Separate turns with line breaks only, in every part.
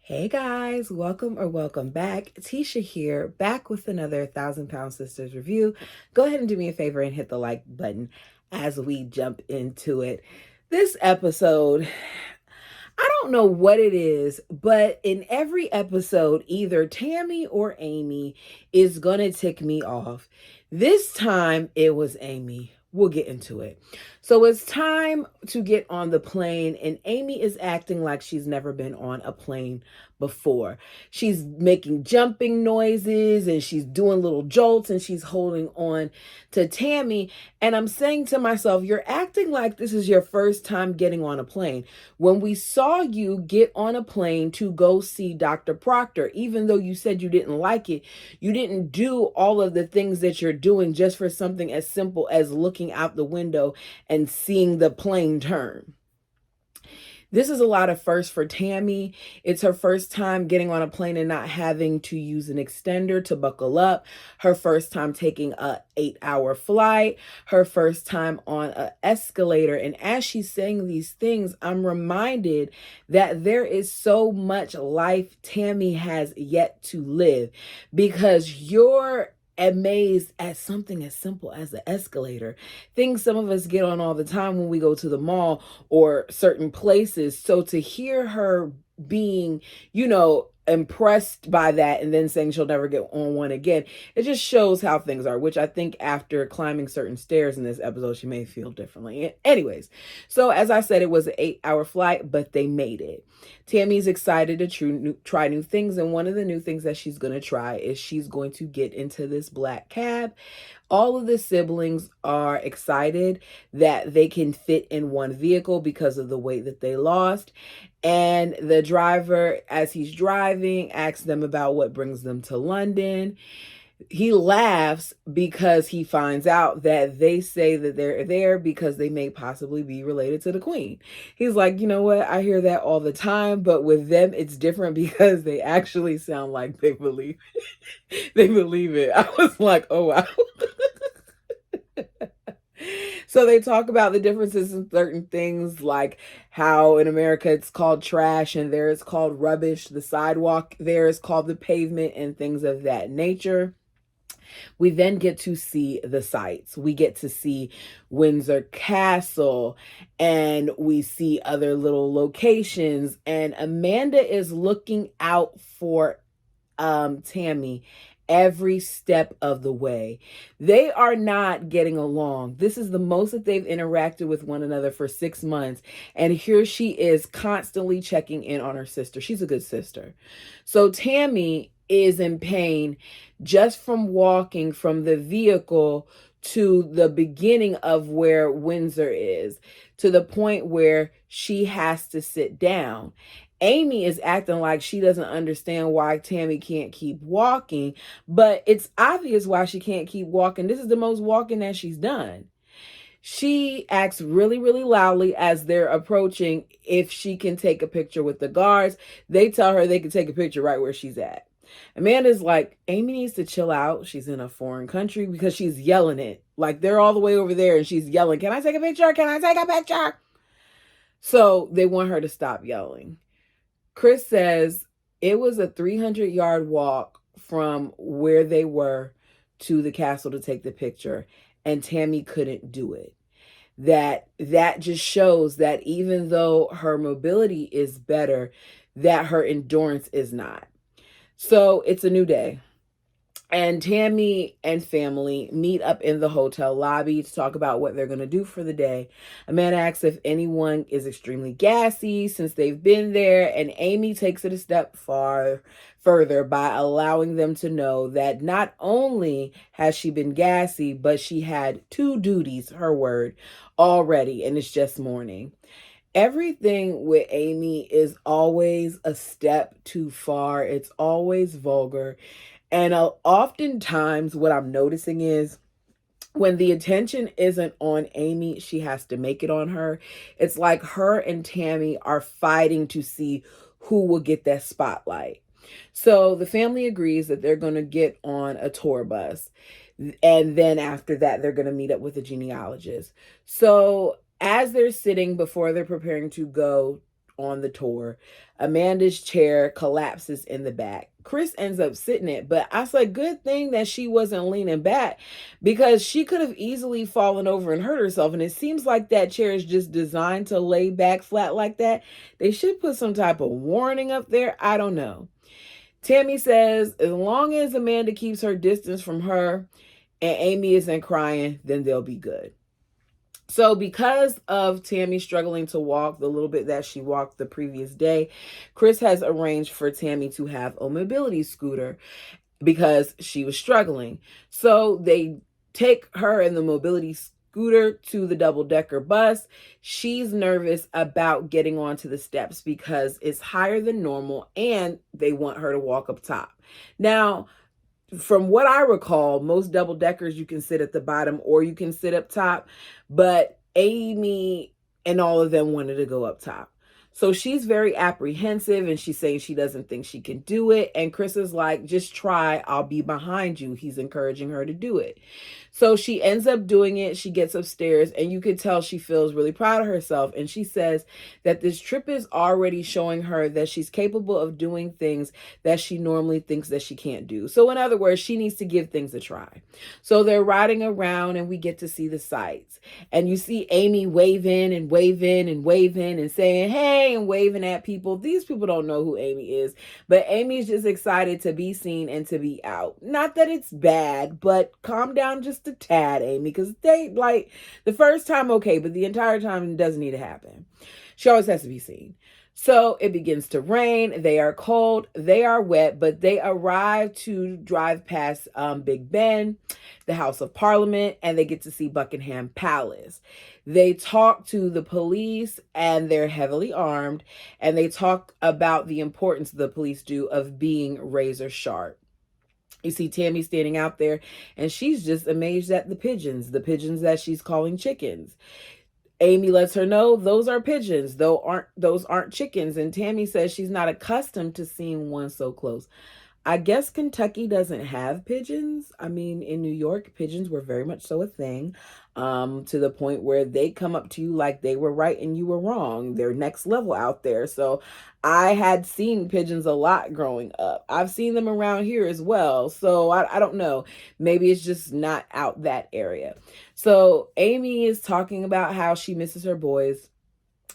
Hey guys, welcome back. Tisha here, back with another 1,000 Pound Sisters review. Go ahead and do me a favor and hit the like button as we jump into it. This episode, I don't know what it is, but in every episode, either Tammy or Amy is gonna tick me off. This time it was Amy. We'll get into it. So it's time to get on the plane, and Amy is acting like she's never been on a plane before. She's making jumping noises and she's doing little jolts and she's holding on to Tammy. And I'm saying to myself, you're acting like this is your first time getting on a plane. When we saw you get on a plane to go see Dr. Proctor, even though you said you didn't like it, you didn't do all of the things that you're doing just for something as simple as looking out the window and seeing the plane turn. This is a lot of firsts for Tammy. It's her first time getting on a plane and not having to use an extender to buckle up. Her first time taking a 8-hour flight. Her first time on an escalator. And as she's saying these things, I'm reminded that there is so much life Tammy has yet to live, because you're amazed at something as simple as the escalator. Things some of us get on all the time when we go to the mall or certain places. So to hear her being, impressed by that and then saying she'll never get on one again, it just shows how things are, which I think after climbing certain stairs in this episode, she may feel differently. Anyways, so as I said, it was an 8-hour flight, but they made it. Tammy's excited to try new things, and one of the new things that she's going to try is she's going to get into this black cab. All of the siblings are excited that they can fit in one vehicle because of the weight that they lost. And the driver, as he's driving, asks them about what brings them to London. He laughs because he finds out that they say that they're there because they may possibly be related to the Queen. He's like, you know what? I hear that all the time, but with them, it's different because they actually sound like they believe they believe it. I was like, oh wow. So they talk about the differences in certain things, like how in America it's called trash and there it's called rubbish. The sidewalk there is called the pavement and things of that nature. We then get to see the sights. We get to see Windsor Castle and we see other little locations. And Amanda is looking out for Tammy every step of the way. They are not getting along. This is the most that they've interacted with one another for 6 months. And here she is constantly checking in on her sister. She's a good sister. So Tammy is in pain just from walking from the vehicle to the beginning of where Windsor is, to the point where she has to sit down. Amy is acting like she doesn't understand why Tammy can't keep walking, but it's obvious why she can't keep walking. This is the most walking that she's done. She acts really, really loudly as they're approaching if she can take a picture with the guards. They tell her they can take a picture right where she's at. Amanda's like, Amy needs to chill out. She's in a foreign country, because she's yelling it. Like they're all the way over there and she's yelling, can I take a picture? Can I take a picture? So they want her to stop yelling. Chris says it was a 300-yard walk from where they were to the castle to take the picture, and Tammy couldn't do it. That just shows that even though her mobility is better, that her endurance is not. So it's a new day. And Tammy and family meet up in the hotel lobby to talk about what they're going to do for the day. Amanda asks if anyone is extremely gassy since they've been there, and Amy takes it a step further by allowing them to know that not only has she been gassy, but she had 2 duties, her word, already, and it's just morning. Everything with Amy is always a step too far. It's always vulgar. And oftentimes what I'm noticing is when the attention isn't on Amy, she has to make it on her. It's like her and Tammy are fighting to see who will get that spotlight. So the family agrees that they're going to get on a tour bus. And then after that, they're going to meet up with a genealogist. So as they're sitting before they're preparing to go on the tour. Amanda's chair collapses in the back. Chris ends up sitting it, but I said, good thing that she wasn't leaning back because she could have easily fallen over and hurt herself. And it seems like that chair is just designed to lay back flat like that. They should put some type of warning up there. I don't know. Tammy says, as long as Amanda keeps her distance from her and Amy isn't crying, then they'll be good. So because of Tammy struggling to walk the little bit that she walked the previous day, Chris has arranged for Tammy to have a mobility scooter because she was struggling. So they take her in the mobility scooter to the double-decker bus. She's nervous about getting onto the steps because it's higher than normal and they want her to walk up top. Now, from what I recall, most double deckers you can sit at the bottom or you can sit up top, but Amy and all of them wanted to go up top. So she's very apprehensive and she's saying she doesn't think she can do it. And Chris is like, just try, I'll be behind you. He's encouraging her to do it. So she ends up doing it. She gets upstairs and you could tell she feels really proud of herself. And she says that this trip is already showing her that she's capable of doing things that she normally thinks that she can't do. So in other words, she needs to give things a try. So they're riding around and we get to see the sights. And you see Amy waving and waving and waving and saying, hey, and waving at people. These people don't know who Amy is, but Amy's just excited to be seen and to be out. Not that it's bad, but calm down just a tad, Amy, because they like the first time, okay, but the entire time it doesn't need to happen. She always has to be seen. So it begins to rain. They are cold. They are wet, but they arrive to drive past Big Ben, the House of Parliament, and they get to see Buckingham Palace. They talk to the police and they're heavily armed, and they talk about the importance the police do of being razor sharp. You see Tammy standing out there and she's just amazed at the pigeons that she's calling chickens. Amy lets her know those are pigeons, those aren't chickens. And Tammy says she's not accustomed to seeing one so close. I guess Kentucky doesn't have pigeons. I mean, in New York, pigeons were very much so a thing, to the point where they come up to you like they were right and you were wrong. They're next level out there. So I had seen pigeons a lot growing up. I've seen them around here as well. So I don't know. Maybe it's just not out that area. So Amy is talking about how she misses her boys.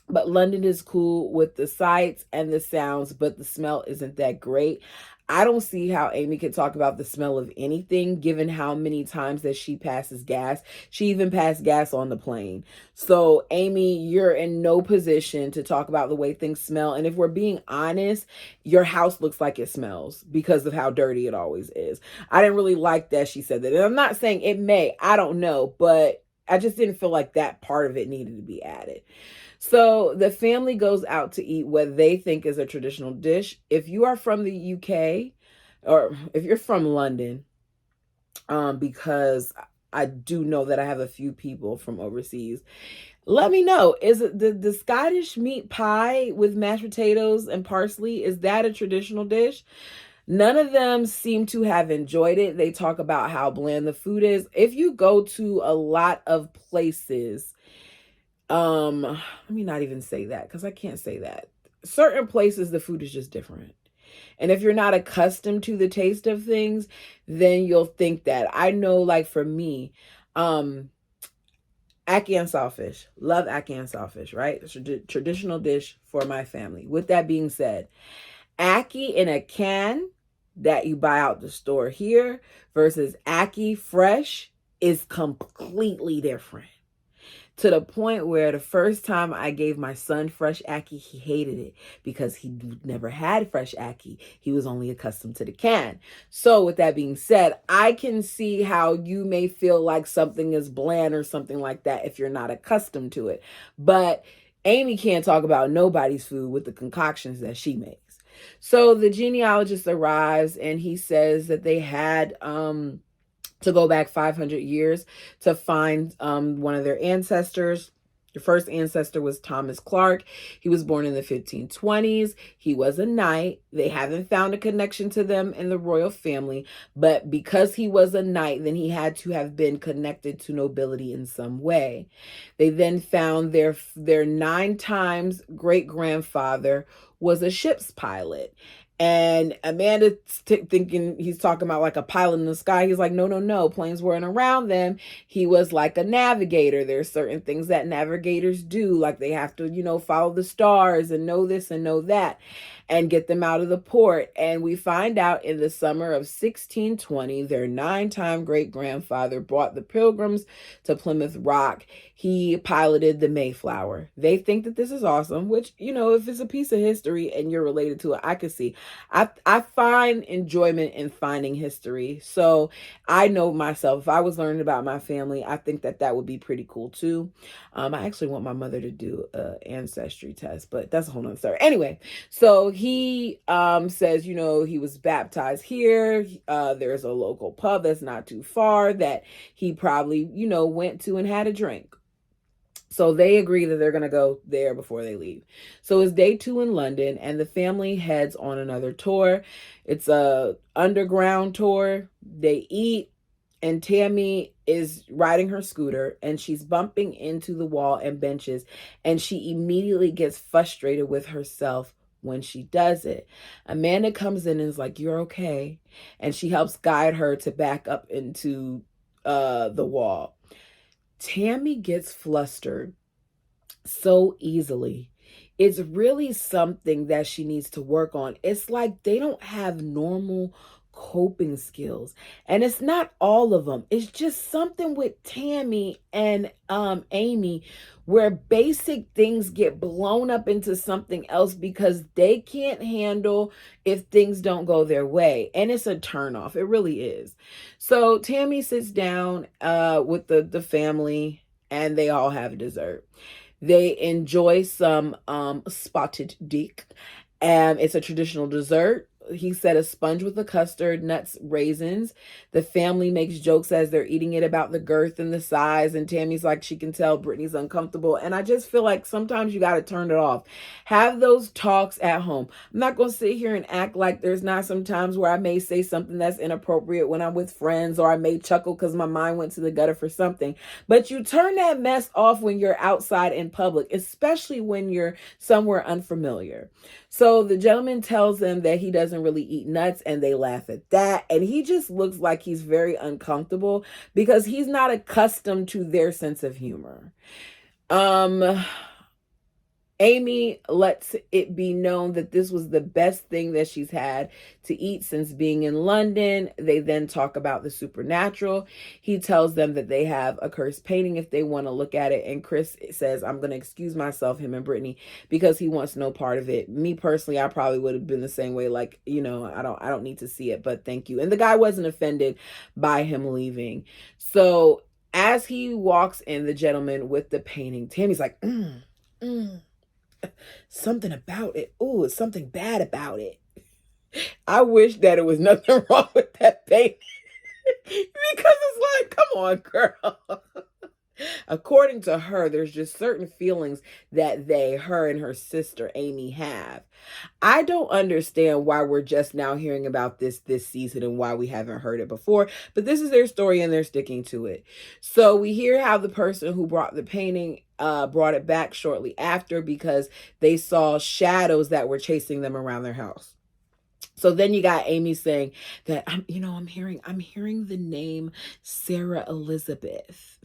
But London is cool with the sights and the sounds, but the smell isn't that great. I don't see how Amy could talk about the smell of anything, given how many times that she passes gas. She even passed gas on the plane. So, Amy, you're in no position to talk about the way things smell. And if we're being honest, your house looks like it smells because of how dirty it always is. I didn't really like that she said that. And I'm not saying it may, I don't know, but I just didn't feel like that part of it needed to be added. So the family goes out to eat what they think is a traditional dish. If you are from the UK or if you're from London, because I do know that I have a few people from overseas, let me know. Is it the Scottish meat pie with mashed potatoes and parsley? Is that a traditional dish? None of them seem to have enjoyed it. They talk about how bland the food is. If you go to a lot of places, let me not even say that because I can't say that. Certain places, the food is just different. And if you're not accustomed to the taste of things, then you'll think that. I know, like for me, ackee and saltfish. Love ackee and saltfish, right? It's a traditional dish for my family. With that being said, ackee in a can that you buy out the store here versus ackee fresh is completely different. To the point where the first time I gave my son fresh ackee, he hated it because he never had fresh ackee. He was only accustomed to the can. So with that being said, I can see how you may feel like something is bland or something like that if you're not accustomed to it. But Amy can't talk about nobody's food with the concoctions that she makes. So the genealogist arrives and he says that they had to go back 500 years to find one of their ancestors Your first ancestor was Thomas Clark. He was born in the 1520s. He was a knight. They haven't found a connection to them in the royal family, but because he was a knight, then he had to have been connected to nobility in some way. They then found their 9 times great grandfather was a ship's pilot. And Amanda thinking he's talking about like a pilot in the sky. He's like, no, no, no. Planes weren't around them. He was like a navigator. There's certain things that navigators do. Like they have to, follow the stars and know this and know that and get them out of the port. And we find out in the summer of 1620, their 9-time great grandfather brought the Pilgrims to Plymouth Rock. He piloted the Mayflower. They think that this is awesome, which, if it's a piece of history and you're related to it, I could see. I find enjoyment in finding history. So I know myself, if I was learning about my family, I think that would be pretty cool too. I actually want my mother to do an ancestry test, but that's a whole nother story. Anyway, so he says, he was baptized here. There's a local pub that's not too far that he probably, went to and had a drink. So they agree that they're going to go there before they leave. So it's day 2 in London and the family heads on another tour. It's a underground tour. They eat and Tammy is riding her scooter and she's bumping into the wall and benches and she immediately gets frustrated with herself when she does it. Amanda comes in and is like, you're okay. And she helps guide her to back up into the wall. Tammy gets flustered so easily. It's really something that she needs to work on. It's like they don't have normal coping skills. And it's not all of them. It's just something with Tammy and Amy where basic things get blown up into something else because they can't handle if things don't go their way. And it's a turnoff. It really is. So Tammy sits down with the family and they all have dessert. They enjoy some spotted dick. And it's a traditional dessert. He said a sponge with a custard, nuts, raisins. The family makes jokes as they're eating it about the girth and the size. And Tammy's like, she can tell Brittany's uncomfortable. And I just feel like sometimes you got to turn it off. Have those talks at home. I'm not going to sit here and act like there's not some times where I may say something that's inappropriate when I'm with friends, or I may chuckle because my mind went to the gutter for something. But you turn that mess off when you're outside in public, especially when you're somewhere unfamiliar. So the gentleman tells them that he doesn't really eat nuts and they laugh at that. And he just looks like he's very uncomfortable because he's not accustomed to their sense of humor. Amy lets it be known that this was the best thing that she's had to eat since being in London. They then talk about the supernatural. He tells them that they have a cursed painting if they want to look at it. And Chris says, I'm going to excuse myself, him and Brittany, because he wants no part of it. Me personally, I probably would have been the same way. Like, I don't need to see it, but thank you. And the guy wasn't offended by him leaving. So as he walks in, the gentleman with the painting, Tammy's like, something about it. Ooh, it's something bad about it. I wish that it was nothing wrong with that painting. Because it's like, come on, girl. According to her, there's just certain feelings that her and her sister Amy have. I don't understand why we're just now hearing about this season and why we haven't heard it before, but this is their story and they're sticking to it. So we hear how the person who brought the painting brought it back shortly after because they saw shadows that were chasing them around their house. So then you got Amy saying that I'm hearing the name Sarah Elizabeth.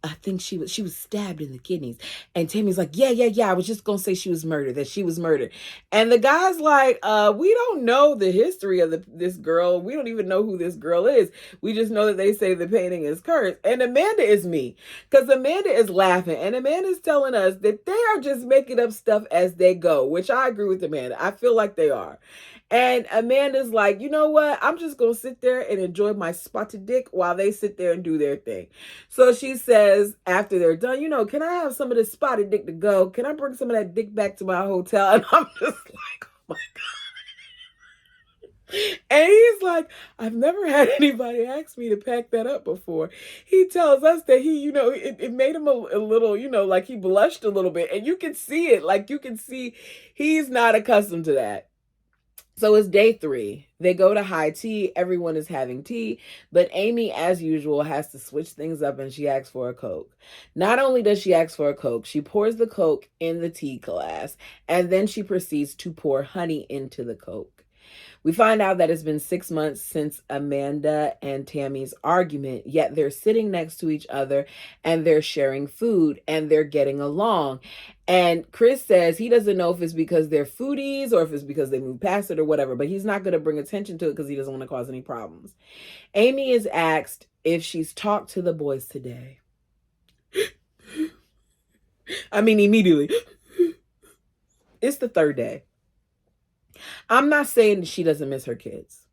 I think she was stabbed in the kidneys. And Tammy's like, yeah. I was just going to say that she was murdered. And the guy's like, we don't know the history of this girl. We don't even know who this girl is. We just know that they say the painting is cursed. And Amanda is me, because Amanda is laughing. And Amanda's telling us that they are just making up stuff as they go, which I agree with Amanda. I feel like they are. And Amanda's like, you know what? I'm just going to sit there and enjoy my spotted dick while they sit there and do their thing. So she says, after they're done, can I have some of this spotted dick to go? Can I bring some of that dick back to my hotel? And I'm just like, oh my God. And he's like, I've never had anybody ask me to pack that up before. He tells us that he, it made him a little, like he blushed a little bit. And you can see it. Like you can see he's not accustomed to that. So it's day 3. They go to high tea. Everyone is having tea. But Amy, as usual, has to switch things up and she asks for a Coke. Not only does she ask for a Coke, she pours the Coke in the tea glass. And then she proceeds to pour honey into the Coke. We find out that it's been 6 months since Amanda and Tammy's argument, yet they're sitting next to each other and they're sharing food and they're getting along. And Chris says he doesn't know if it's because they're foodies or if it's because they moved past it or whatever, but he's not going to bring attention to it because he doesn't want to cause any problems. Amy is asked if she's talked to the boys today. I mean, immediately. It's the 3rd day. I'm not saying that she doesn't miss her kids.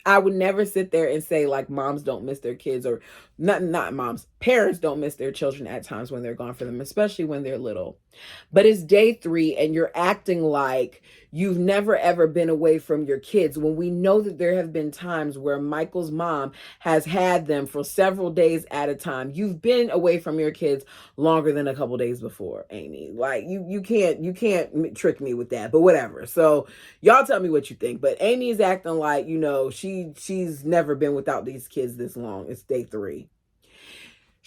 I would never sit there and say like moms don't miss their kids, or not moms, parents don't miss their children at times when they're gone for them, especially when they're little. But it's day 3 and you're acting like you've never ever been away from your kids when we know that there have been times where Michael's mom has had them for several days at a time. You've been away from your kids longer than a couple days before, Amy. Like you can't trick me with that, but whatever. So y'all tell me what you think. But Amy is acting like, she's never been without these kids this long. It's day 3.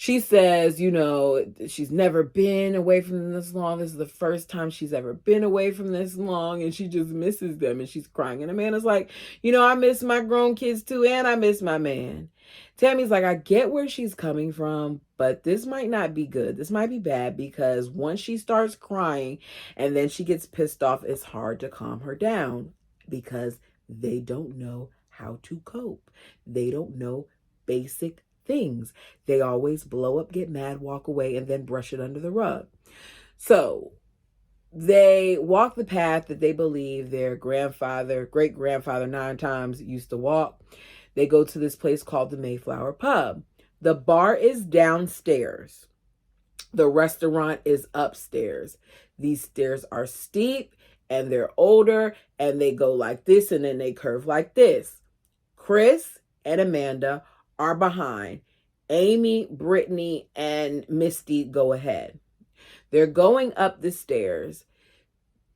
She says, she's never been away from them this long. This is the first time she's ever been away from this long, and she just misses them, and she's crying. And Amanda's like, I miss my grown kids too, and I miss my man. Tammy's like, I get where she's coming from, but this might not be good. This might be bad because once she starts crying and then she gets pissed off, it's hard to calm her down because they don't know how to cope. They don't know basic things. They always blow up, get mad, walk away, and then brush it under the rug. So they walk the path that they believe their great grandfather 9 times used to walk. They go to this place called the Mayflower Pub. The bar is downstairs. The restaurant is upstairs. These stairs are steep and they're older and they go like this and then they curve like this. Chris and Amanda are behind. Amy, Brittany, and Misty go ahead. They're going up the stairs.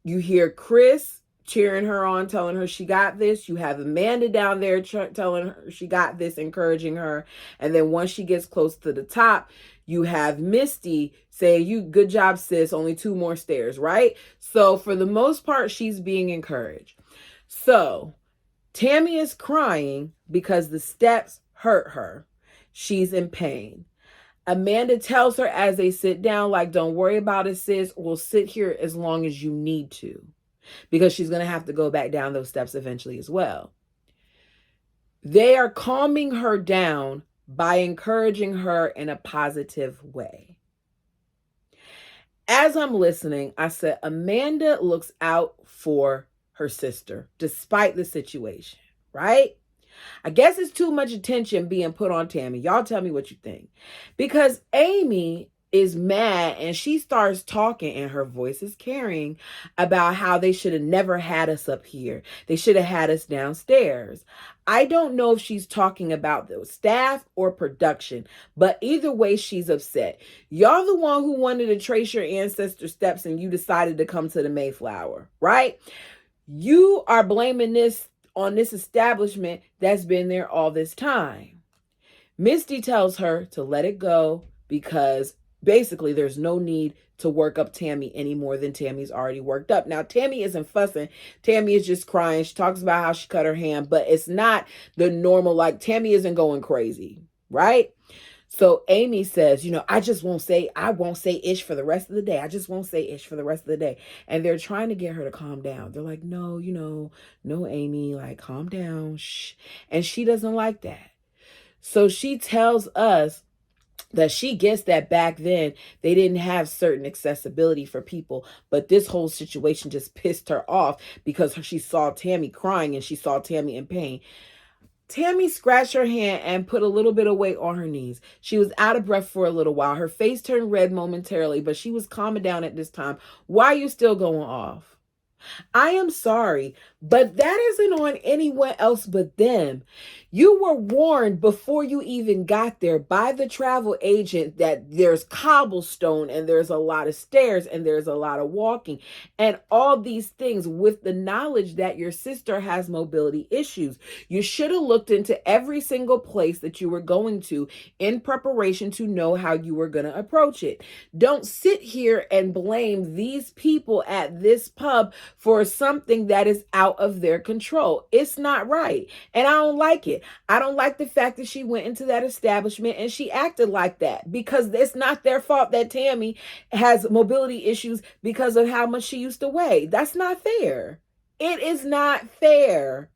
You hear Chris cheering her on, telling her she got this. You have Amanda down there telling her she got this, encouraging her. And then once she gets close to the top, you have Misty saying, good job, sis, only 2 more stairs, right? So for the most part, she's being encouraged. So Tammy is crying because the steps hurt her. She's in pain. Amanda tells her as they sit down, like, don't worry about it, sis. We'll sit here as long as you need to, because she's going to have to go back down those steps eventually as well. They are calming her down by encouraging her in a positive way. As I'm listening, I said, Amanda looks out for her sister despite the situation, right? I guess it's too much attention being put on Tammy. Y'all tell me what you think. Because Amy is mad and she starts talking and her voice is carrying about how they should have never had us up here. They should have had us downstairs. I don't know if she's talking about the staff or production, but either way, she's upset. Y'all the one who wanted to trace your ancestor steps and you decided to come to the Mayflower, right? You are blaming this on this establishment that's been there all this time. Misty tells her to let it go because basically there's no need to work up Tammy any more than Tammy's already worked up. Now, Tammy isn't fussing. Tammy is just crying. She talks about how she cut her hand, but it's not the normal, like Tammy isn't going crazy, right? So Amy says, I won't say ish for the rest of the day. I just won't say ish for the rest of the day. And they're trying to get her to calm down. They're like, no, no, Amy, like, calm down. Shh. And she doesn't like that. So she tells us that she gets that back then they didn't have certain accessibility for people, but this whole situation just pissed her off because she saw Tammy crying and she saw Tammy in pain. Tammy scratched her hand and put a little bit of weight on her knees. She was out of breath for a little while. Her face turned red momentarily, but she was calming down at this time. Why are you still going off? I am sorry, but that isn't on anyone else but them. You were warned before you even got there by the travel agent that there's cobblestone and there's a lot of stairs and there's a lot of walking and all these things with the knowledge that your sister has mobility issues. You should have looked into every single place that you were going to in preparation to know how you were going to approach it. Don't sit here and blame these people at this pub for something that is out of their control. It's not right. And I don't like it. I don't like the fact that she went into that establishment and she acted like that, because it's not their fault that Tammy has mobility issues because of how much she used to weigh. That's not fair. It is not fair.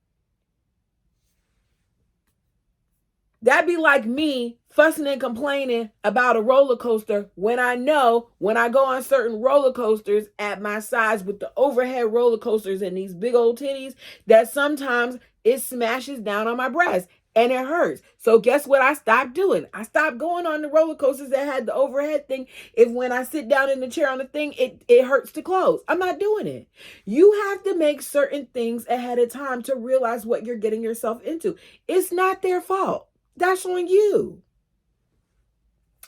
That'd be like me fussing and complaining about a roller coaster when I know when I go on certain roller coasters at my size with the overhead roller coasters and these big old titties that sometimes it smashes down on my breast and it hurts. So guess what I stopped doing? I stopped going on the roller coasters that had the overhead thing. If when I sit down in the chair on the thing, it hurts to close. I'm not doing it. You have to make certain things ahead of time to realize what you're getting yourself into. It's not their fault. That's on you.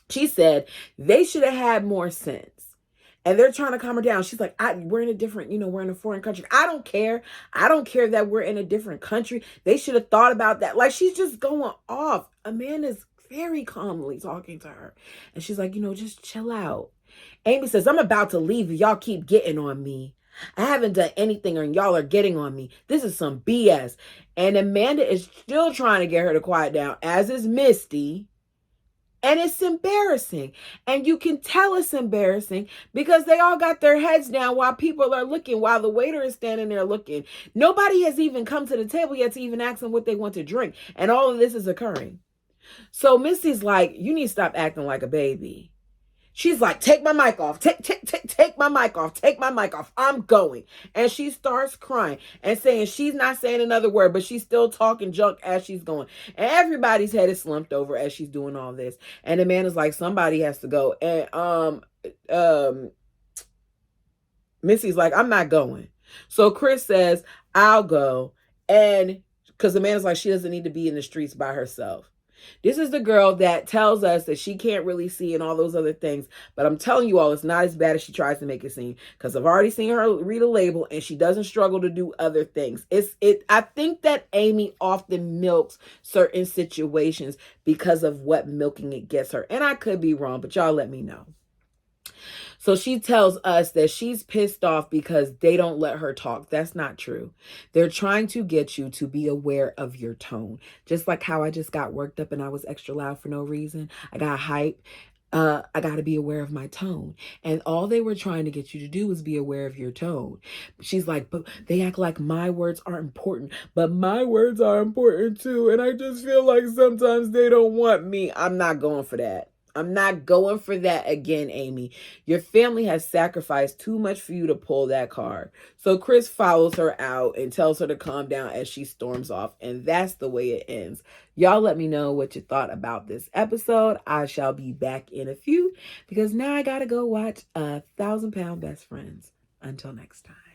She said they should have had more sense. And they're trying to calm her down. She's like, we're in a different, we're in a foreign country. I don't care. I don't care that we're in a different country. They should have thought about that. Like, she's just going off. Amanda's very calmly talking to her. And she's like, just chill out. Amy says, I'm about to leave. Y'all keep getting on me. I haven't done anything and y'all are getting on me. This is some BS. And Amanda is still trying to get her to quiet down, as is Misty. And it's embarrassing. And you can tell it's embarrassing because they all got their heads down while people are looking, while the waiter is standing there looking. Nobody has even come to the table yet to even ask them what they want to drink. And all of this is occurring. So Misty's like, you need to stop acting like a baby. She's like, take my mic off. Take my mic off. Take my mic off. I'm going. And she starts crying and saying she's not saying another word, but she's still talking junk as she's going. And everybody's head is slumped over as she's doing all this. And the man is like, somebody has to go. And Missy's like, I'm not going. So Chris says, I'll go. And because the man is like, she doesn't need to be in the streets by herself. This is the girl that tells us that she can't really see and all those other things. But I'm telling you all, it's not as bad as she tries to make it seem. Because I've already seen her read a label and she doesn't struggle to do other things. I think that Amy often milks certain situations because of what milking it gets her. And I could be wrong, but y'all let me know. So she tells us that she's pissed off because they don't let her talk. That's not true. They're trying to get you to be aware of your tone. Just like how I just got worked up and I was extra loud for no reason. I got hype. I got to be aware of my tone. And all they were trying to get you to do was be aware of your tone. She's like, but they act like my words aren't important. But my words are important too. And I just feel like sometimes they don't want me. I'm not going for that. I'm not going for that again, Amy. Your family has sacrificed too much for you to pull that card. So Chris follows her out and tells her to calm down as she storms off. And that's the way it ends. Y'all let me know what you thought about this episode. I shall be back in a few because now I got to go watch 1,000 Pound Best Friends. Until next time.